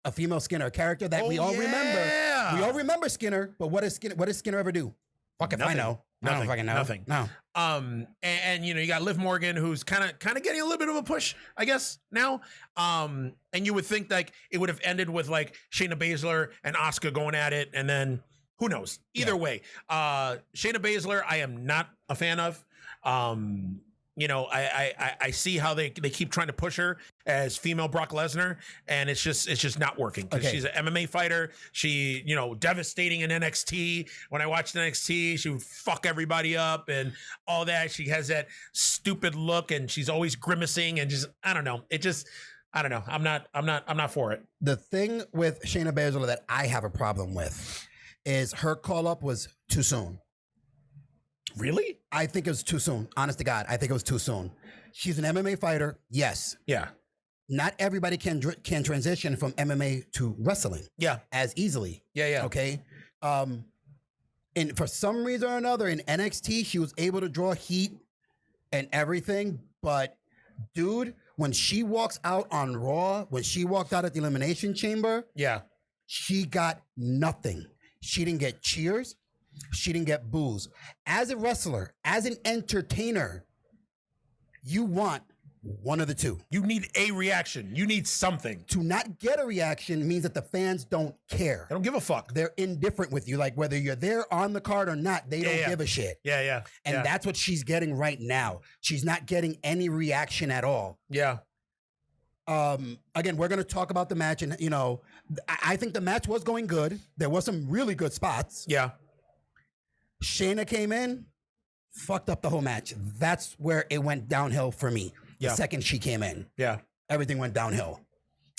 A female Skinner, a character that we all remember. We all remember Skinner, but what does Skinner ever do? Fuck if I know. I don't fucking know. Nothing. No. And you got Liv Morgan, who's kind of getting a little bit of a push, I guess, now. And you would think like it would have ended with like Shayna Baszler and Asuka going at it, and then who knows? Either way, Shayna Baszler, I am not a fan of. I see how they keep trying to push her as female Brock Lesnar, and it's just not working because she's an MMA fighter. She, devastating in NXT. When I watched NXT, she would fuck everybody up and all that. She has that stupid look, and she's always grimacing and just I don't know. I'm not for it. The thing with Shayna Baszler that I have a problem with is her call up was too soon. Really? I think it was too soon. Honest to God, I think it was too soon. She's an MMA fighter. Yes. Yeah. Not everybody can transition from MMA to wrestling. Yeah. As easily. Yeah. Okay. And for some reason or another in NXT, she was able to draw heat and everything. But dude, when she walks out on Raw, when she walked out at the Elimination Chamber, she got nothing. She didn't get cheers. She didn't get boos. As a wrestler, as an entertainer, you want one of the two. You need a reaction. You need something. To not get a reaction means that the fans don't care. They don't give a fuck. They're indifferent with you. Like whether you're there on the card or not, they don't give a shit. Yeah. And that's what she's getting right now. She's not getting any reaction at all. Yeah. Again, we're going to talk about the match. And, I think the match was going good. There was some really good spots. Yeah. Shayna came in, fucked up the whole match. That's where it went downhill for me. The second she came in. Yeah. Everything went downhill.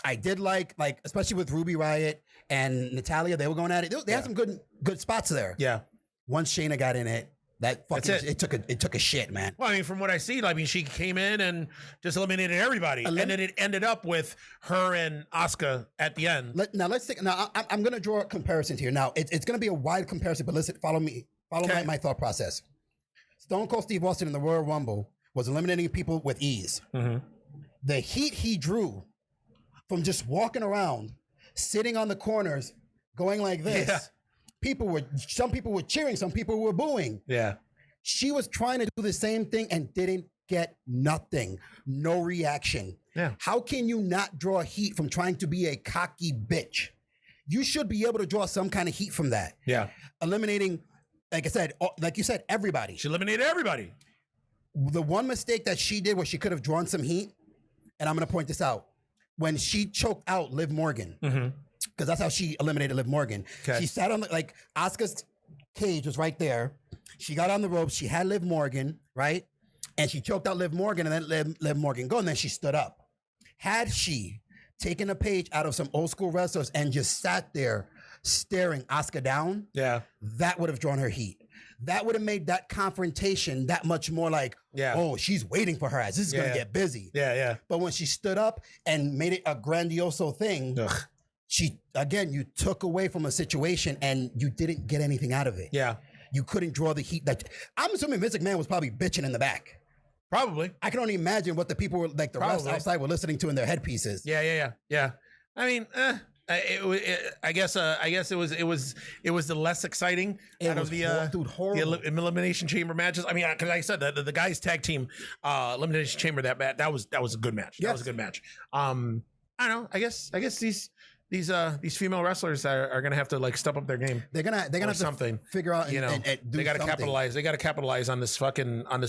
I did like especially with Ruby Riott and Natalia, they were going at it. They had some good spots there. Yeah. Once Shayna got in it, that fucking it took a shit, man. Well, I mean, from what I see, she came in and just eliminated everybody, and then it ended up with her and Asuka at the end. I'm gonna draw comparisons here. Now it's gonna be a wide comparison, but listen, follow me. Follow my thought process. Stone Cold Steve Austin in the Royal Rumble was eliminating people with ease. Mm-hmm. The heat he drew from just walking around, sitting on the corners, going like this. Yeah. Some people were cheering, some people were booing. Yeah. She was trying to do the same thing and didn't get nothing. No reaction. Yeah. How can you not draw heat from trying to be a cocky bitch? You should be able to draw some kind of heat from that. Yeah. Eliminating, like you said, everybody. She eliminated everybody. The one mistake that she did was she could have drawn some heat, and I'm going to point this out. When she choked out Liv Morgan, because that's how she eliminated Liv Morgan. Okay. She sat on Asuka's cage was right there. She got on the ropes. She had Liv Morgan, right? And she choked out Liv Morgan and then let Liv Morgan go, and then she stood up. Had she taken a page out of some old school wrestlers and just sat there staring Asuka down, that would have drawn her heat. That would have made that confrontation that much more oh, she's waiting for her ass. This is going to get busy. Yeah. But when she stood up and made it a grandioso thing, you took away from a situation and you didn't get anything out of it. Yeah. You couldn't draw the heat that I'm assuming Vince McMahon was probably bitching in the back. Probably. I can only imagine what the people were like the rest outside were listening to in their headpieces. Yeah. I mean, I guess it was the less exciting out of the Elimination Chamber matches. I mean, because like I said, the guys tag team Elimination Chamber that was a good match. Yes. That was a good match. I don't know. I guess these female wrestlers are gonna have to like step up their game. They're gonna have something. To figure out, and do they got to something. capitalize. They got to capitalize on this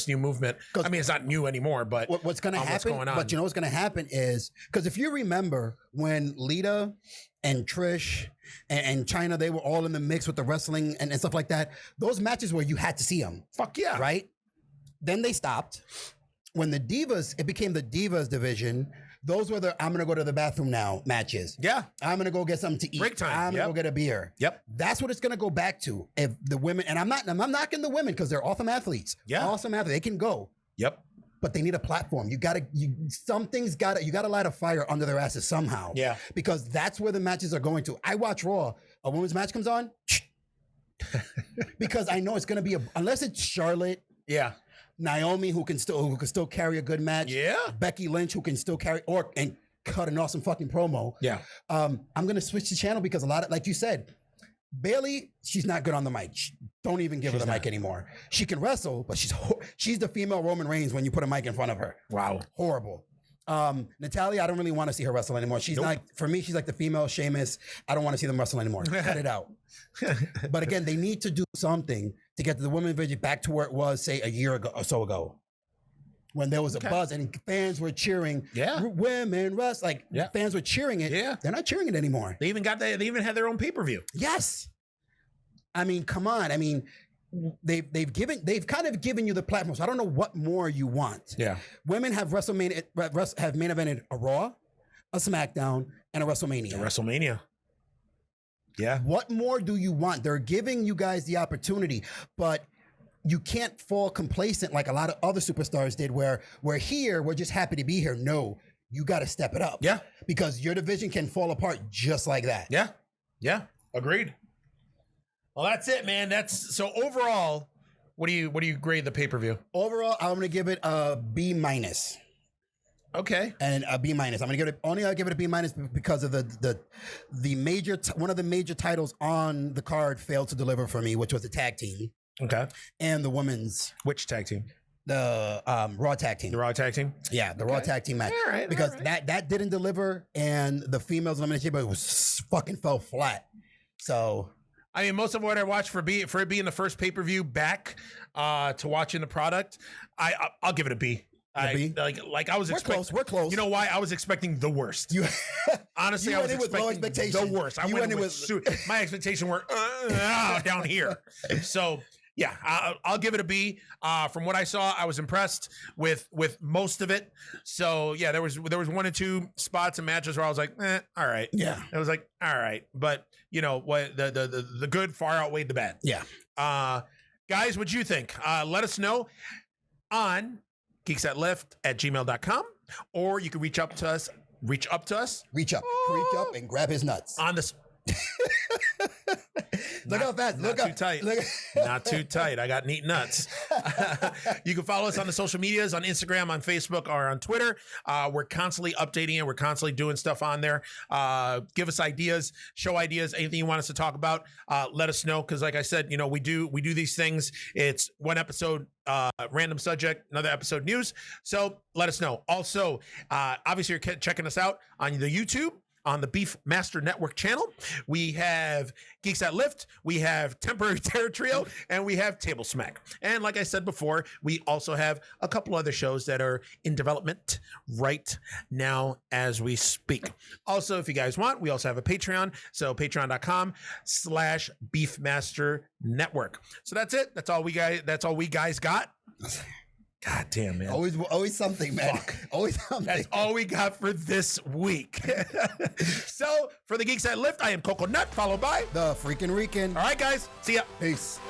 new movement. I mean, it's not new anymore, but what's gonna happen? What's going on? But you know what's gonna happen is because if you remember when Lita and Trish and China, they were all in the mix with the wrestling and stuff like that. Those matches where you had to see them. Fuck yeah, right? Then they stopped. When it became the Divas division. Those were the I'm gonna go to the bathroom now matches. Yeah. I'm gonna go get something to eat. Break time. I'm gonna go get a beer. Yep. That's what it's gonna go back to. If the women, and I'm not knocking the women because they're awesome athletes. Yeah. Awesome athletes. They can go. Yep. But they need a platform. You gotta light a fire under their asses somehow. Yeah. Because that's where the matches are going to. I watch Raw. A women's match comes on. Because I know it's gonna be unless it's Charlotte. Yeah. Naomi, who can still carry a good match. Yeah. Becky Lynch, who can still carry and cut an awesome fucking promo. Yeah. I'm gonna switch the channel because a lot of, like you said, Bayley, she's not good on the mic. Don't even give her the mic anymore. She can wrestle, but she's the female Roman Reigns when you put a mic in front of her. Wow. Horrible. Natalia, I don't really want to see her wrestle anymore. She's for me, she's like the female Sheamus. I don't want to see them wrestle anymore. Cut it out. But again, they need to do something to get the women's division back to where it was, say, a year ago or so ago. When there was a buzz and fans were cheering, women wrestle, fans were cheering it. Yeah. They're not cheering it anymore. They even had their own pay-per-view. Yes. I mean, come on. I mean, they've kind of given you the platform. So I don't know what more you want. Yeah. Women have have main evented a Raw, a SmackDown, and a WrestleMania. Yeah. What more do you want? They're giving you guys the opportunity, but you can't fall complacent like a lot of other superstars did where we're just happy to be here. No, you got to step it up. Yeah. Because your division can fall apart just like that. Yeah. Yeah. Agreed. Well, that's it, man. So overall, what do you grade the pay-per-view? Overall, I'm going to give it a B-. Okay. And a B-. I'm going to give it a B- because of the major one of the major titles on the card failed to deliver for me, which was the tag team. Okay. And the women's. Which tag team? The Raw tag team. The Raw tag team? Yeah, the Raw tag team match. All right. Because that didn't deliver, and the females elimination, but it was fucking fell flat. So I mean, most of what I watched for it being the first pay-per-view back to watching the product, I'll give it a B. Like I was expecting. We're close. You know why? I was expecting the worst. Honestly, I was expecting the worst. My expectations were down here. So yeah, I'll give it a B. From what I saw, I was impressed with most of it. So yeah, there was 1 or 2 spots and matches where I was like, all right. Yeah, it was like, all right, but you know what? The good far outweighed the bad. Yeah. Guys, what'd you think? Let us know on geeksthatlift@gmail.com, or you can reach up to us reach up and grab his nuts on this. Look how fast. Not too tight. Not too tight. I got neat nuts. You can follow us on the social medias, on Instagram, on Facebook, or on Twitter. We're constantly updating it. We're constantly doing stuff on there. Give us ideas, show ideas, anything you want us to talk about. Let us know, because like I said, you know, we do these things. It's one episode, random subject, another episode news. So let us know. Also, obviously, you're checking us out on the YouTube, on the Beefmaster Network channel. We have Geeks That Lift, we have Temporary Terror Trio, and we have Table Smack. And like I said before, we also have a couple other shows that are in development right now as we speak. Also, if you guys want, we also have a Patreon. So patreon.com/Beefmaster Network. So that's it. That's all we guys got. God damn, man. Always something, man. Fuck. Always something. That's all we got for this week. So, for the Geeks That Lift, I am Coco Nut, followed by the Freaking Rican. All right, guys. See ya. Peace.